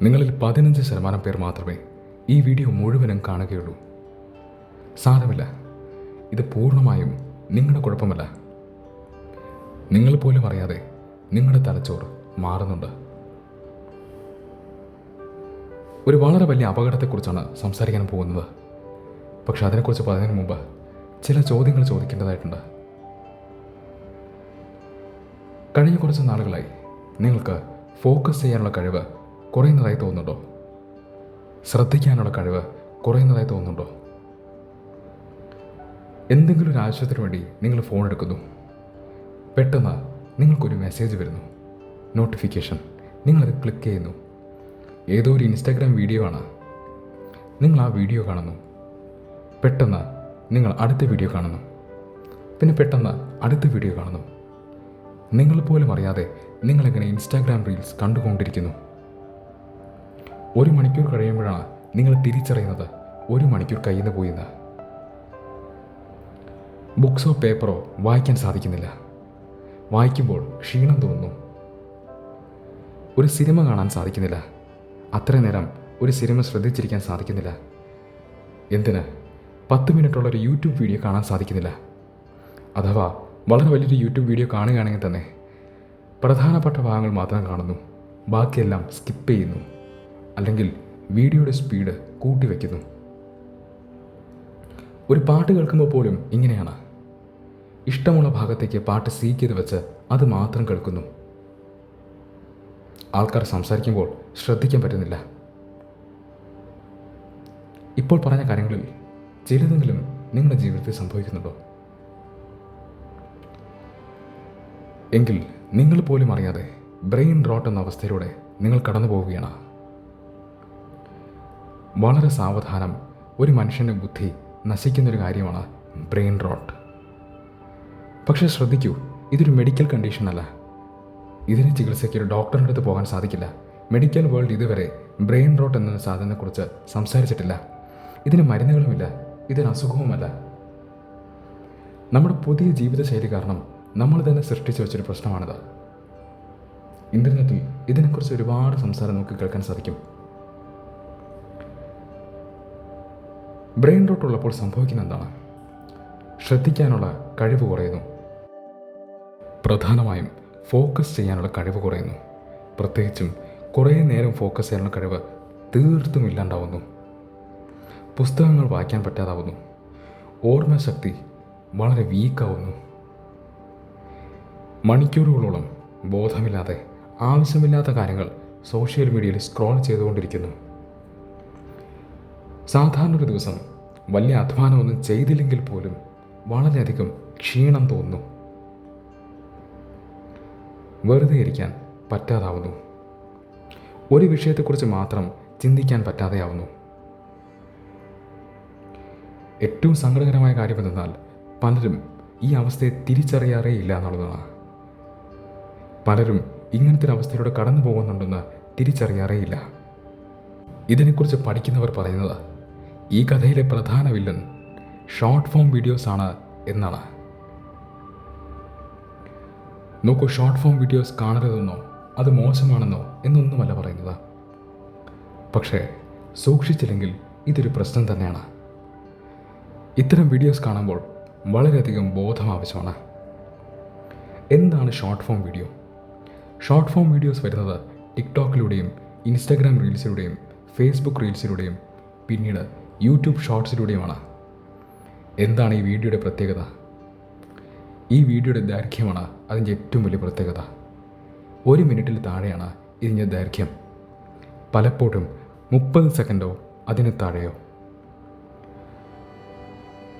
നിങ്ങളിൽ 15% പേർ മാത്രമേ ഈ വീഡിയോ മുഴുവനും കാണുകയുള്ളൂ. സാരമില്ല, ഇത് പൂർണ്ണമായും നിങ്ങളുടെ കുഴപ്പമല്ല. നിങ്ങൾ പോലും അറിയാതെ നിങ്ങളുടെ തലച്ചോറ് മാറുന്നുണ്ട്. ഒരു വളരെ വലിയ അപകടത്തെക്കുറിച്ചാണ് സംസാരിക്കാൻ പോകുന്നത്. പക്ഷെ അതിനെക്കുറിച്ച് പറയുന്നതിന് മുമ്പ് ചില ചോദ്യങ്ങൾ ചോദിക്കേണ്ടതായിട്ടുണ്ട്. കഴിഞ്ഞ കുറച്ച് നാളുകളായി നിങ്ങൾക്ക് ഫോക്കസ് ചെയ്യാനുള്ള കഴിവ് കുറയുന്നതായി തോന്നുന്നുണ്ടോ? ശ്രദ്ധിക്കാനുള്ള കഴിവ് കുറയുന്നതായി തോന്നുന്നുണ്ടോ? എന്തെങ്കിലും ഒരു ആവശ്യത്തിന് വേണ്ടി നിങ്ങൾ ഫോൺ എടുക്കുന്നു. പെട്ടെന്ന് നിങ്ങൾക്കൊരു മെസ്സേജ് വരുന്നു, നോട്ടിഫിക്കേഷൻ. നിങ്ങളത് ക്ലിക്ക് ചെയ്യുന്നു. ഏതോ ഒരു ഇൻസ്റ്റാഗ്രാം വീഡിയോ ആണ്. നിങ്ങൾ ആ വീഡിയോ കാണുന്നു. പെട്ടെന്ന് നിങ്ങൾ അടുത്ത വീഡിയോ കാണുന്നു. പിന്നെ പെട്ടെന്ന് അടുത്ത വീഡിയോ കാണുന്നു. നിങ്ങൾ പോലും അറിയാതെ നിങ്ങളിങ്ങനെ ഇൻസ്റ്റാഗ്രാം റീൽസ് കണ്ടുകൊണ്ടിരിക്കുന്നു. 1 മണിക്കൂർ കഴിയുമ്പോഴാണ് നിങ്ങൾ തിരിച്ചറിയുന്നത് 1 മണിക്കൂർ കയ്യിൽ നിന്ന് പോയിന്ന്. ബുക്സോ പേപ്പറോ വായിക്കാൻ സാധിക്കുന്നില്ല. വായിക്കുമ്പോൾ ക്ഷീണം തോന്നുന്നു. ഒരു സിനിമ കാണാൻ സാധിക്കുന്നില്ല. അത്രയും നേരം ഒരു സിനിമ ശ്രദ്ധിച്ചിരിക്കാൻ സാധിക്കുന്നില്ല. എന്തിന് 10 മിനിറ്റുള്ള ഒരു യൂട്യൂബ് വീഡിയോ കാണാൻ സാധിക്കുന്നില്ല. അഥവാ വളരെ വലിയൊരു യൂട്യൂബ് വീഡിയോ കാണുകയാണെങ്കിൽ തന്നെ പ്രധാനപ്പെട്ട ഭാഗങ്ങൾ മാത്രം കാണുന്നു. ബാക്കിയെല്ലാം സ്കിപ്പ് ചെയ്യുന്നു. അല്ലെങ്കിൽ വീഡിയോയുടെ സ്പീഡ് കൂട്ടിവെക്കുന്നു. ഒരു പാട്ട് കേൾക്കുമ്പോൾ പോലും ഇങ്ങനെയാണ്. ഇഷ്ടമുള്ള ഭാഗത്തേക്ക് പാട്ട് സീക്ക് ചെയ്ത് വെച്ച് അത് മാത്രം കേൾക്കുന്നു. ആൾക്കാർ സംസാരിക്കുമ്പോൾ ശ്രദ്ധിക്കാൻ പറ്റുന്നില്ല. ഇപ്പോൾ പറഞ്ഞ കാര്യങ്ങളിൽ ചിലതെങ്കിലും നിങ്ങളുടെ ജീവിതത്തിൽ സംഭവിക്കുന്നുണ്ടോ? എങ്കിൽ നിങ്ങൾ പോലും അറിയാതെ ബ്രെയിൻ റോട്ട് എന്ന അവസ്ഥയിലൂടെ നിങ്ങൾ കടന്നു പോവുകയാണ്. വളരെ സാവധാനം ഒരു മനുഷ്യൻ്റെ ബുദ്ധി നശിക്കുന്നൊരു കാര്യമാണ് ബ്രെയിൻ റോട്ട്. പക്ഷേ ശ്രദ്ധിക്കൂ, ഇതൊരു മെഡിക്കൽ കണ്ടീഷനല്ല. ഇതിന് ചികിത്സയ്ക്ക് ഒരു ഡോക്ടറിൻ്റെ അടുത്ത് പോകാൻ സാധിക്കില്ല. മെഡിക്കൽ വേൾഡ് ഇതുവരെ ബ്രെയിൻ റോട്ട് എന്ന സാധനത്തെക്കുറിച്ച് സംസാരിച്ചിട്ടില്ല. ഇതിന് മരുന്നുകളുമില്ല. ഇതൊരു അസുഖവുമല്ല. നമ്മുടെ പുതിയ ജീവിതശൈലി കാരണം നമ്മൾ തന്നെ സൃഷ്ടിച്ചു വെച്ചൊരു പ്രശ്നമാണിത്. ഇൻ്റർനെറ്റിൽ ഇതിനെക്കുറിച്ച് ഒരുപാട് സംസാരം നമുക്ക് കേൾക്കാൻ സാധിക്കും. ബ്രെയിൻ റോട്ട് ഉള്ളപ്പോൾ സംഭവിക്കുന്ന എന്താണ്? ശ്രദ്ധിക്കാനുള്ള കഴിവ് കുറയുന്നു. പ്രധാനമായും ഫോക്കസ് ചെയ്യാനുള്ള കഴിവ് കുറയുന്നു. പ്രത്യേകിച്ചും കുറേ നേരം ഫോക്കസ് ചെയ്യാനുള്ള കഴിവ് തീർത്തും ഇല്ലാണ്ടാവുന്നു. പുസ്തകങ്ങൾ വായിക്കാൻ പറ്റാതാവുന്നു. ഓർമ്മശക്തി വളരെ വീക്കാവുന്നു. മണിക്കൂറുകളോളം ബോധമില്ലാതെ ആവശ്യമില്ലാത്ത കാര്യങ്ങൾ സോഷ്യൽ മീഡിയയിൽ സ്ക്രോൾ ചെയ്തുകൊണ്ടിരിക്കുന്നു. സാധാരണ ഒരു ദിവസം വലിയ അധ്വാനമൊന്നും ചെയ്തില്ലെങ്കിൽ പോലും വളരെയധികം ക്ഷീണം തോന്നുന്നു. വെറുതെ ഇരിക്കാൻ പറ്റാതാവുന്നു. ഒരു വിഷയത്തെക്കുറിച്ച് മാത്രം ചിന്തിക്കാൻ പറ്റാതെയാവുന്നു. ഏറ്റവും സങ്കടകരമായ കാര്യം എന്തെന്നാൽ പലരും ഈ അവസ്ഥയെ തിരിച്ചറിയാറേ ഇല്ല എന്നുള്ളതാണ്. പലരും ഇങ്ങനത്തെ ഒരു അവസ്ഥയിലൂടെ കടന്നു പോകുന്നുണ്ടെന്ന് തിരിച്ചറിയാറേയില്ല. ഇതിനെക്കുറിച്ച് പഠിക്കുന്നവർ പറയുന്നത് ഈ കഥയിലെ പ്രധാന വില്ലൻ ഷോർട്ട് ഫോം വീഡിയോസ് ആണ് എന്നാണ്. നോക്കൂ, ഷോർട്ട് ഫോം വീഡിയോസ് കാണരുതെന്നോ അത് മോശമാണെന്നോ എന്നൊന്നുമല്ല പറയുന്നത്. പക്ഷേ സൂക്ഷിച്ചില്ലെങ്കിൽ ഇതൊരു പ്രശ്നം തന്നെയാണ്. ഇത്തരം വീഡിയോസ് കാണുമ്പോൾ വളരെയധികം ബോധം ആവശ്യമാണ്. എന്താണ് short form video? Short form videos വരുന്നത് ടിക്ടോക്കിലൂടെയും ഇൻസ്റ്റാഗ്രാം റീൽസിലൂടെയും ഫേസ്ബുക്ക് റീൽസിലൂടെയും പിന്നീട് യൂട്യൂബ് ഷോർട്സിലൂടെയുമാണ്. എന്താണ് ഈ വീഡിയോയുടെ പ്രത്യേകത? ഈ വീഡിയോയുടെ ദൈർഘ്യമാണ് അതിൻ്റെ ഏറ്റവും വലിയ പ്രത്യേകത. 1 മിനിറ്റിൽ താഴെയാണ് ഇതിൻ്റെ ദൈർഘ്യം. പലപ്പോഴും 30 സെക്കൻഡോ അതിന് താഴെയോ.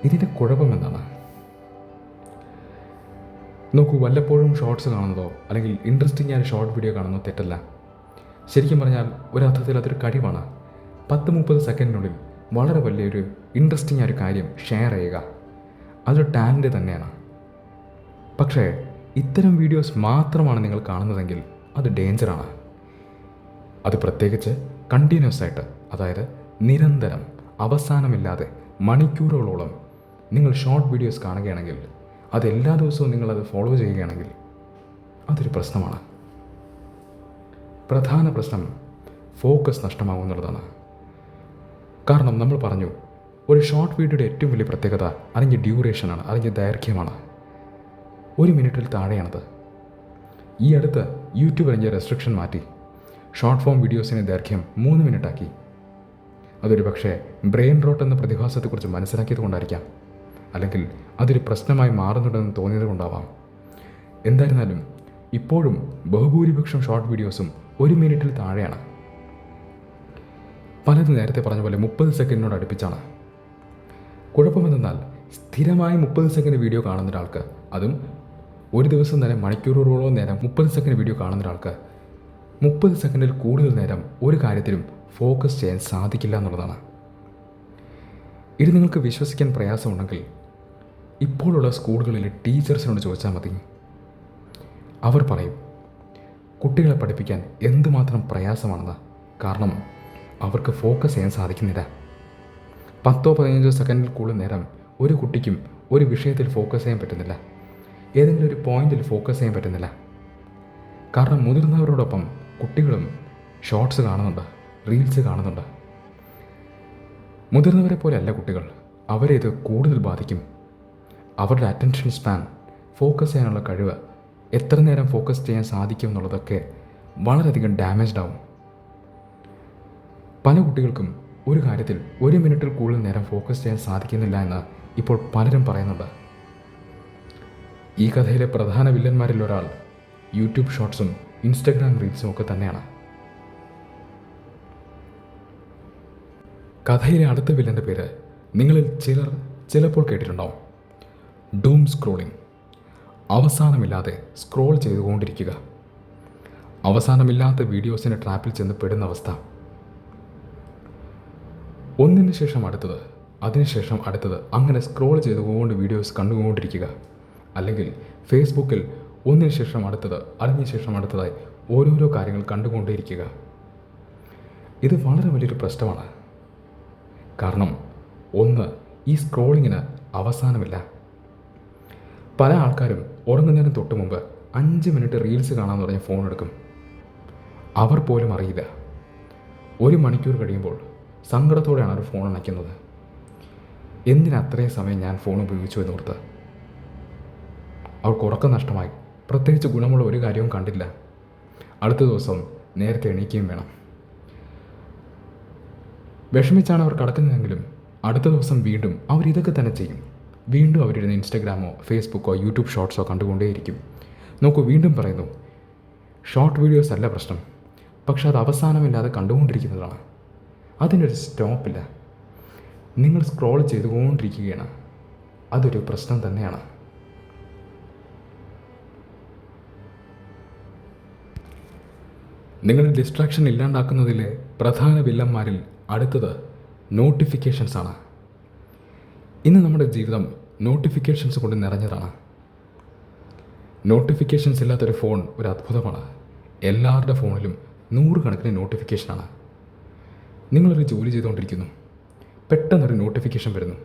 ഇതിൻ്റെ കുഴപ്പമെന്താണ്? നോക്കൂ, വല്ലപ്പോഴും ഷോർട്സ് കാണുന്നതോ അല്ലെങ്കിൽ ഇൻട്രസ്റ്റിംഗ് ആയ ഷോർട്ട് വീഡിയോ കാണുന്നതോ തെറ്റല്ല. ശരിക്കും പറഞ്ഞാൽ ഒരർത്ഥത്തിൽ അതൊരു കഴിവാണ്. 10-30 സെക്കൻഡിനുള്ളിൽ വളരെ വലിയൊരു ഇൻട്രസ്റ്റിംഗ് ആയ ഒരു കാര്യം ഷെയർ ചെയ്യുക, അതൊരു ടാലൻറ്റ് തന്നെയാണ്. പക്ഷേ ഇത്തരം വീഡിയോസ് മാത്രമാണ് നിങ്ങൾ കാണുന്നതെങ്കിൽ അത് ഡേഞ്ചറാണ്. അത് പ്രത്യേകിച്ച് കണ്ടിന്യൂസ് ആയിട്ട്, അതായത് നിരന്തരം അവസാനമില്ലാതെ മണിക്കൂറുകളോളം നിങ്ങൾ ഷോർട്ട് വീഡിയോസ് കാണുകയാണെങ്കിൽ, അത് എല്ലാ ദിവസവും നിങ്ങളത് ഫോളോ ചെയ്യുകയാണെങ്കിൽ അതൊരു പ്രശ്നമാണ്. പ്രധാന പ്രശ്നം ഫോക്കസ് നഷ്ടമാകും എന്നുള്ളതാണ്. കാരണം നമ്മൾ പറഞ്ഞു, ഒരു ഷോർട്ട് വീഡിയോയുടെ ഏറ്റവും വലിയ പ്രത്യേകത അതിൻ്റെ ഡ്യൂറേഷനാണ്, അതിൻ്റെ ദൈർഘ്യമാണ്. 1 മിനിറ്റിൽ താഴെയാണത്. ഈ അടുത്ത് യൂട്യൂബ് അതിൻ്റെ റെസ്ട്രിക്ഷൻ മാറ്റി ഷോർട്ട് ഫോം വീഡിയോസിൻ്റെ ദൈർഘ്യം 3 മിനിറ്റാക്കി. അതൊരു പക്ഷേ ബ്രെയിൻ റോട്ട് എന്ന പ്രതിഭാസത്തെക്കുറിച്ച് മനസ്സിലാക്കിയത് കൊണ്ടായിരിക്കാം, അല്ലെങ്കിൽ അതൊരു പ്രശ്നമായി മാറുന്നുണ്ടെന്ന് തോന്നിയത് കൊണ്ടാവാം. എന്തായിരുന്നാലും ഇപ്പോഴും ബഹുഭൂരിപക്ഷം ഷോർട്ട് വീഡിയോസും 1 മിനിറ്റിൽ താഴെയാണ്. പലതും നേരത്തെ പറഞ്ഞ പോലെ 30 സെക്കൻഡിനോട് അടുപ്പിച്ചാണ്. കുഴപ്പമെന്നാൽ സ്ഥിരമായി 30 സെക്കൻഡ് വീഡിയോ കാണുന്ന ഒരാൾക്ക്, അതും ഒരു ദിവസം തന്നെ മണിക്കൂറുകളോളം നേരം 30 സെക്കൻഡ് വീഡിയോ കാണുന്ന ഒരാൾക്ക് 30 സെക്കൻഡിൽ കൂടുതൽ നേരം ഒരു കാര്യത്തിലും ഫോക്കസ് ചെയ്യാൻ സാധിക്കില്ല എന്നുള്ളതാണ്. ഇത് നിങ്ങൾക്ക് വിശ്വസിക്കാൻ പ്രയാസമുണ്ടെങ്കിൽ ഇപ്പോഴുള്ള സ്കൂളുകളിലെ ടീച്ചേഴ്സിനോട് ചോദിച്ചാൽ മതി. അവർ പറയും കുട്ടികളെ പഠിപ്പിക്കാൻ എന്തുമാത്രം പ്രയാസമാണെന്ന്. കാരണം അവർക്ക് ഫോക്കസ് ചെയ്യാൻ സാധിക്കുന്നില്ല. 10-15 സെക്കൻഡിൽ കൂടുതൽ നേരം ഒരു കുട്ടിക്കും ഒരു വിഷയത്തിൽ ഫോക്കസ് ചെയ്യാൻ പറ്റുന്നില്ല, ഏതെങ്കിലും ഒരു പോയിന്റിൽ ഫോക്കസ് ചെയ്യാൻ പറ്റുന്നില്ല. കാരണം മുതിർന്നവരോടൊപ്പം കുട്ടികളും ഷോർട്സ് കാണുന്നുണ്ട്, റീൽസ് കാണുന്നുണ്ട്. മുതിർന്നവരെ പോലെയല്ല കുട്ടികൾ, അവരെ ഇത് കൂടുതൽ ബാധിക്കും. അവരുടെ അറ്റൻഷൻ സ്പാൻ, ഫോക്കസ് ചെയ്യാനുള്ള കഴിവ്, എത്ര നേരം ഫോക്കസ് ചെയ്യാൻ സാധിക്കും എന്നുള്ളതൊക്കെ വളരെയധികം ഡാമേജ്ഡ് ആവും. പല കുട്ടികൾക്കും ഒരു കാര്യത്തിൽ 1 മിനിറ്റിൽ കൂടുതൽ നേരം ഫോക്കസ് ചെയ്യാൻ സാധിക്കുന്നില്ല എന്ന് ഇപ്പോൾ പലരും പറയുന്നുണ്ട്. ഈ കഥയിലെ പ്രധാന വില്ലന്മാരിൽ ഒരാൾ യൂട്യൂബ് ഷോർട്സും ഇൻസ്റ്റഗ്രാം റീൽസും ഒക്കെ തന്നെയാണ്. കഥയിലെ അടുത്ത വില്ലൻ്റെ പേര് നിങ്ങളിൽ ചിലർ ചിലപ്പോൾ കേട്ടിട്ടുണ്ടാവും. Dome scrolling. അവസാനമില്ലാതെ സ്ക്രോൾ ചെയ്തുകൊണ്ടിരിക്കുക. അവസാനമില്ലാത്ത വീഡിയോസിൻ്റെ ട്രാപ്പിൽ ചെന്ന് പെടുന്ന അവസ്ഥ. ഒന്നിന് ശേഷം അടുത്തത്, അതിനുശേഷം അടുത്തത്, അങ്ങനെ സ്ക്രോൾ ചെയ്തുകൊണ്ട് വീഡിയോസ് കണ്ടുകൊണ്ടിരിക്കുക. അല്ലെങ്കിൽ ഫേസ്ബുക്കിൽ ഒന്നിന് ശേഷം അടുത്തത്, അതിനുശേഷം അടുത്തതായി ഓരോരോ കാര്യങ്ങൾ കണ്ടുകൊണ്ടേയിരിക്കുക. ഇത് വളരെ വലിയൊരു പ്രശ്നമാണ്. കാരണം ഒന്ന്, ഈ സ്ക്രോളിങ്ങിന് അവസാനമില്ല. പല ആൾക്കാരും ഉറങ്ങുന്നതിന് തൊട്ട് മുമ്പ് 5 മിനിറ്റ് റീൽസ് കാണാമെന്ന് പറഞ്ഞ് ഫോൺ എടുക്കും. അവർ പോലും അറിയില്ല 1 മണിക്കൂർ കഴിയുമ്പോൾ സങ്കടത്തോടെയാണ് അവർ ഫോൺ അണയ്ക്കുന്നത്. എന്തിനത്രയും സമയം ഞാൻ ഫോൺ ഉപയോഗിച്ചു എന്നോർത്ത്. അവർക്ക് ഉറക്കം നഷ്ടമായി. പ്രത്യേകിച്ച് ഗുണമുള്ള ഒരു കാര്യവും കണ്ടില്ല. അടുത്ത ദിവസം നേരത്തെ എണീക്കുകയും വേണം. വിഷമിച്ചാണ് അവർ കിടക്കുന്നതെങ്കിലും അടുത്ത ദിവസം വീണ്ടും അവർ ഇതൊക്കെ തന്നെ ചെയ്യും. വീണ്ടും അവരിരുന്ന് ഇൻസ്റ്റഗ്രാമോ ഫേസ്ബുക്കോ യൂട്യൂബ് ഷോർട്സോ കണ്ടുകൊണ്ടേയിരിക്കും. നോക്കൂ, വീണ്ടും പറയുന്നു, ഷോർട്ട് വീഡിയോസ് അല്ല പ്രശ്നം, പക്ഷെ അത് അവസാനമില്ലാതെ കണ്ടുകൊണ്ടിരിക്കുന്നതാണ്. അതിനൊരു സ്റ്റോപ്പില്ല. നിങ്ങൾ സ്ക്രോൾ ചെയ്തുകൊണ്ടിരിക്കുകയാണ്. അതൊരു പ്രശ്നം തന്നെയാണ്. നിങ്ങളുടെ ഡിസ്ട്രാക്ഷൻ ഇല്ലാണ്ടാക്കുന്നതിലെ പ്രധാന വില്ലന്മാരിൽ അടുത്തത് നോട്ടിഫിക്കേഷൻസ് ആണ്. ഇന്ന് നമ്മുടെ ജീവിതം നോട്ടിഫിക്കേഷൻസ് കൊണ്ട് നിറഞ്ഞതാണ്. നോട്ടിഫിക്കേഷൻസ് ഇല്ലാത്തൊരു ഫോൺ ഒരു അത്ഭുതമാണ്. എല്ലാവരുടെ ഫോണിലും 100 കണക്കിന് നോട്ടിഫിക്കേഷനാണ്. നിങ്ങളൊരു ജോലി ചെയ്തുകൊണ്ടിരിക്കുന്നു, പെട്ടെന്നൊരു നോട്ടിഫിക്കേഷൻ വരുന്നു.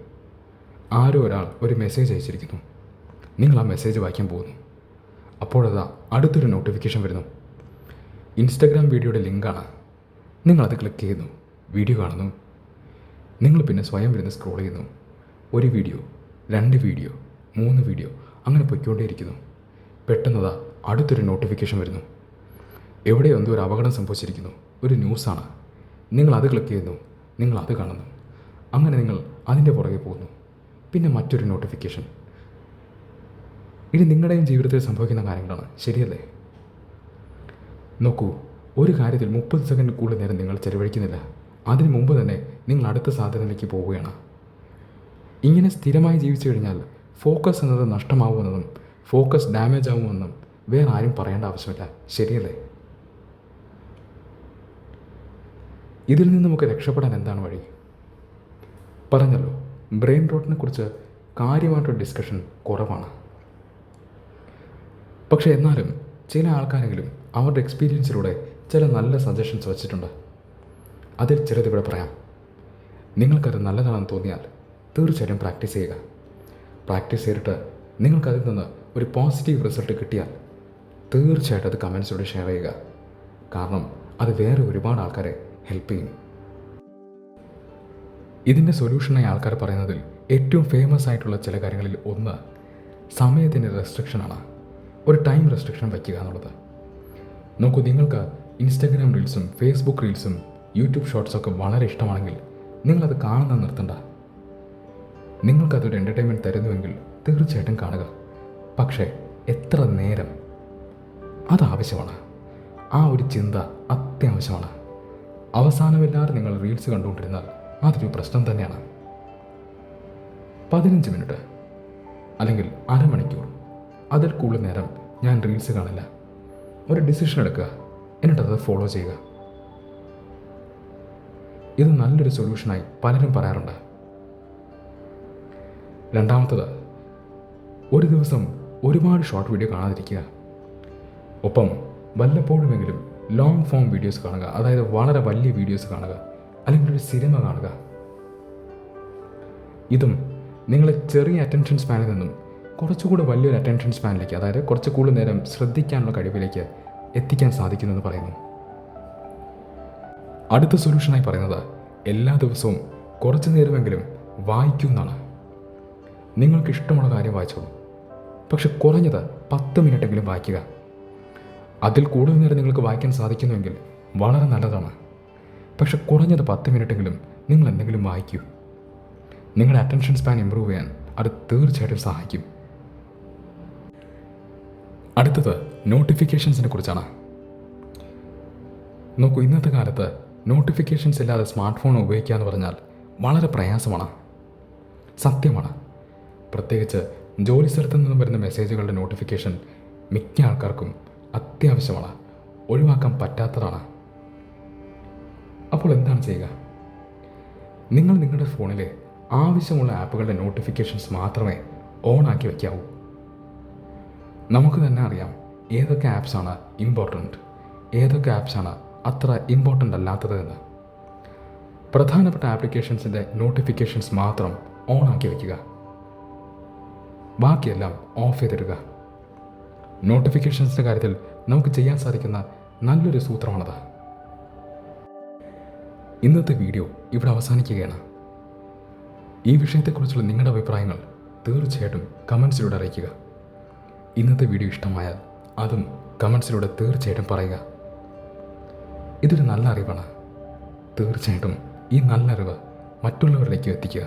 ആരോ ഒരാൾ ഒരു മെസ്സേജ് അയച്ചിരിക്കുന്നു. നിങ്ങൾ ആ മെസ്സേജ് വായിക്കാൻ പോകുന്നു. അപ്പോഴതാ അടുത്തൊരു നോട്ടിഫിക്കേഷൻ വരുന്നു. ഇൻസ്റ്റഗ്രാം വീഡിയോയുടെ ലിങ്കാണ്. നിങ്ങളത് ക്ലിക്ക് ചെയ്യുന്നു, വീഡിയോ കാണുന്നു. നിങ്ങൾ പിന്നെ സ്വയം വരുന്ന സ്ക്രോൾ ചെയ്യുന്നു. 1 വീഡിയോ, 2 വീഡിയോ, 3 വീഡിയോ, അങ്ങനെ പൊയ്ക്കൊണ്ടേയിരിക്കുന്നു. പെട്ടെന്നതാ അടുത്തൊരു നോട്ടിഫിക്കേഷൻ വരുന്നു. എവിടെ എന്തോ ഒരു അപകടം സംഭവിച്ചിരിക്കുന്നു, ഒരു ന്യൂസാണ്. നിങ്ങളത് ക്ലിക്ക് ചെയ്യുന്നു, നിങ്ങളത് കാണുന്നു. അങ്ങനെ നിങ്ങൾ അതിൻ്റെ പുറകെ പോകുന്നു. പിന്നെ മറ്റൊരു നോട്ടിഫിക്കേഷൻ. ഇത് നിങ്ങളുടെയും ജീവിതത്തിൽ സംഭവിക്കുന്ന കാര്യങ്ങളാണ്, ശരിയല്ലേ? നോക്കൂ, ഒരു കാര്യത്തിൽ 30 സെക്കൻഡ് കൂടുതൽ നേരം നിങ്ങൾ ചെലവഴിക്കുന്നില്ല. അതിനു മുമ്പ് തന്നെ നിങ്ങൾ അടുത്ത സാധനത്തിലേക്ക് പോവുകയാണ്. ഇങ്ങനെ സ്ഥിരമായി ജീവിച്ചു കഴിഞ്ഞാൽ ഫോക്കസ് എന്നത് നഷ്ടമാവുമെന്നതും ഫോക്കസ് ഡാമേജ് ആവുമെന്നും വേറെ ആരും പറയേണ്ട ആവശ്യമില്ല, ശരിയല്ലേ? ഇതിൽ നിന്ന് നമുക്ക് രക്ഷപ്പെടാൻ എന്താണ് വഴി? പറഞ്ഞല്ലോ, ബ്രെയിൻ റോട്ടിനെ കുറിച്ച് കാര്യമായിട്ടൊരു ഡിസ്കഷൻ കുറവാണ്. പക്ഷേ എന്നാലും ചില ആൾക്കാരെങ്കിലും അവരുടെ എക്സ്പീരിയൻസിലൂടെ ചില നല്ല സജഷൻസ് വച്ചിട്ടുണ്ട്. അതിൽ ചിലത് ഇവിടെ പറയാം. നിങ്ങൾക്കത് നല്ലതാണെന്ന് തോന്നിയാൽ തീർച്ചയായും പ്രാക്ടീസ് ചെയ്യുക. പ്രാക്ടീസ് ചെയ്തിട്ട് നിങ്ങൾക്കതിൽ നിന്ന് ഒരു പോസിറ്റീവ് റിസൾട്ട് കിട്ടിയാൽ തീർച്ചയായിട്ടും അത് കമൻസിലൂടെ ഷെയർ ചെയ്യുക. കാരണം അത് വേറെ ഒരുപാട് ആൾക്കാരെ ഹെൽപ്പ് ചെയ്യും. ഇതിൻ്റെ സൊല്യൂഷനായി ആൾക്കാർ പറയുന്നതിൽ ഏറ്റവും ഫേമസ് ആയിട്ടുള്ള ചില കാര്യങ്ങളിൽ ഒന്ന് സമയത്തിൻ്റെ റെസ്ട്രിക്ഷനാണ്. ഒരു ടൈം റെസ്ട്രിക്ഷൻ വയ്ക്കുക എന്നുള്ളത്. നോക്കൂ, നിങ്ങൾക്ക് ഇൻസ്റ്റാഗ്രാം റീൽസും ഫേസ്ബുക്ക് റീൽസും യൂട്യൂബ് ഷോർട്സൊക്കെ വളരെ ഇഷ്ടമാണെങ്കിൽ നിങ്ങളത് കാണുന്നത് നിർത്തണ്ട. നിങ്ങൾക്കതൊരു എൻ്റർടൈൻമെൻറ്റ് തരുന്നുവെങ്കിൽ തീർച്ചയായിട്ടും കാണുക. പക്ഷേ എത്ര നേരം അതാവശ്യമാണ്. ആ ഒരു ചിന്ത അത്യാവശ്യമാണ്. അവസാനമില്ലാതെ നിങ്ങൾ റീൽസ് കണ്ടുകൊണ്ടിരുന്നാൽ അതൊരു പ്രശ്നം തന്നെയാണ്. 15 മിനിറ്റ് അല്ലെങ്കിൽ അരമണിക്കൂർ, അതിൽ കൂടുതൽ നേരം ഞാൻ റീൽസ് കാണില്ല. ഒരു ഡിസിഷൻ എടുക്കുക, എന്നിട്ടത് ഫോളോ ചെയ്യുക. ഇത് നല്ലൊരു സൊല്യൂഷനായി പലരും പറയാറുണ്ട്. രണ്ടാമത്തത്, ഒരു ദിവസം ഒരുപാട് ഷോർട്ട് വീഡിയോ കാണാതിരിക്കുക. ഒപ്പം വല്ലപ്പോഴുമെങ്കിലും ലോങ് ഫോം വീഡിയോസ് കാണുക. അതായത് വളരെ വലിയ വീഡിയോസ് കാണുക, അല്ലെങ്കിൽ ഒരു സിനിമ കാണുക. ഇതും നിങ്ങളെ ചെറിയ അറ്റൻഷൻ സ്പാനിൽ നിന്നും കുറച്ചുകൂടി വലിയൊരു അറ്റൻഷൻ സ്പാനിലേക്ക്, അതായത് കുറച്ച് കൂടുതൽ നേരം ശ്രദ്ധിക്കാനുള്ള കഴിവിലേക്ക് എത്തിക്കാൻ സാധിക്കുമെന്ന് പറയുന്നു. അടുത്ത സൊല്യൂഷനായി പറയുന്നത് എല്ലാ ദിവസവും കുറച്ച് നേരമെങ്കിലും വായിക്കൂ എന്നാണ്. നിങ്ങൾക്ക് ഇഷ്ടമുള്ള കാര്യം വായിച്ചോളൂ, പക്ഷെ കുറഞ്ഞത് 10 മിനിറ്റെങ്കിലും വായിക്കുക. അതിൽ കൂടുതൽ നേരം നിങ്ങൾക്ക് വായിക്കാൻ സാധിക്കുന്നുവെങ്കിൽ വളരെ നല്ലതാണ്. പക്ഷെ കുറഞ്ഞത് 10 മിനിറ്റെങ്കിലും നിങ്ങൾ എന്തെങ്കിലും വായിക്കൂ. നിങ്ങളുടെ അറ്റൻഷൻ സ്പാൻ ഇമ്പ്രൂവ് ചെയ്യാൻ അത് തീർച്ചയായിട്ടും സഹായിക്കും. അടുത്തത് നോട്ടിഫിക്കേഷൻസിനെ കുറിച്ചാണ്. നോക്കൂ, ഇന്നത്തെ കാലത്ത് നോട്ടിഫിക്കേഷൻസ് ഇല്ലാതെ സ്മാർട്ട് ഫോൺ ഉപയോഗിക്കുക എന്ന് പറഞ്ഞാൽ വളരെ പ്രയാസമാണ്. സത്യമാണ്. പ്രത്യേകിച്ച് ജോലി സ്ഥലത്തു നിന്നും വരുന്ന മെസ്സേജുകളുടെ നോട്ടിഫിക്കേഷൻ മിക്ക ആൾക്കാർക്കും അത്യാവശ്യമാണ്, ഒഴിവാക്കാൻ പറ്റാത്തതാണ്. അപ്പോൾ എന്താണ് ചെയ്യുക? നിങ്ങൾ നിങ്ങളുടെ ഫോണിലെ ആവശ്യമുള്ള ആപ്പുകളുടെ നോട്ടിഫിക്കേഷൻസ് മാത്രമേ ഓൺ ആക്കി വയ്ക്കാവൂ. നമുക്ക് തന്നെ അറിയാം ഏതൊക്കെ ആപ്സാണ് ഇമ്പോർട്ടൻറ്റ്, ഏതൊക്കെ ആപ്സാണ് അത്ര ഇമ്പോർട്ടൻ്റ് അല്ലാത്തത് എന്ന്. പ്രധാനപ്പെട്ട ആപ്ലിക്കേഷൻസിൻ്റെ നോട്ടിഫിക്കേഷൻസ് മാത്രം ഓൺ ആക്കി വയ്ക്കുക. ബാക്കിയെല്ലാം ഓഫ് ചെയ്തിടുക. നോട്ടിഫിക്കേഷൻസിൻ്റെ കാര്യത്തിൽ നമുക്ക് ചെയ്യാൻ സാധിക്കുന്ന നല്ലൊരു സൂത്രമാണത്. ഇന്നത്തെ വീഡിയോ ഇവിടെ അവസാനിക്കുകയാണ്. ഈ വിഷയത്തെക്കുറിച്ചുള്ള നിങ്ങളുടെ അഭിപ്രായങ്ങൾ തീർച്ചയായിട്ടും കമൻസിലൂടെ അറിയിക്കുക. ഇന്നത്തെ വീഡിയോ ഇഷ്ടമായാൽ അതും കമൻസിലൂടെ തീർച്ചയായിട്ടും പറയുക. ഇതൊരു നല്ല അറിവാണ്. തീർച്ചയായിട്ടും ഈ നല്ല അറിവ് മറ്റുള്ളവരിലേക്ക് എത്തിക്കുക.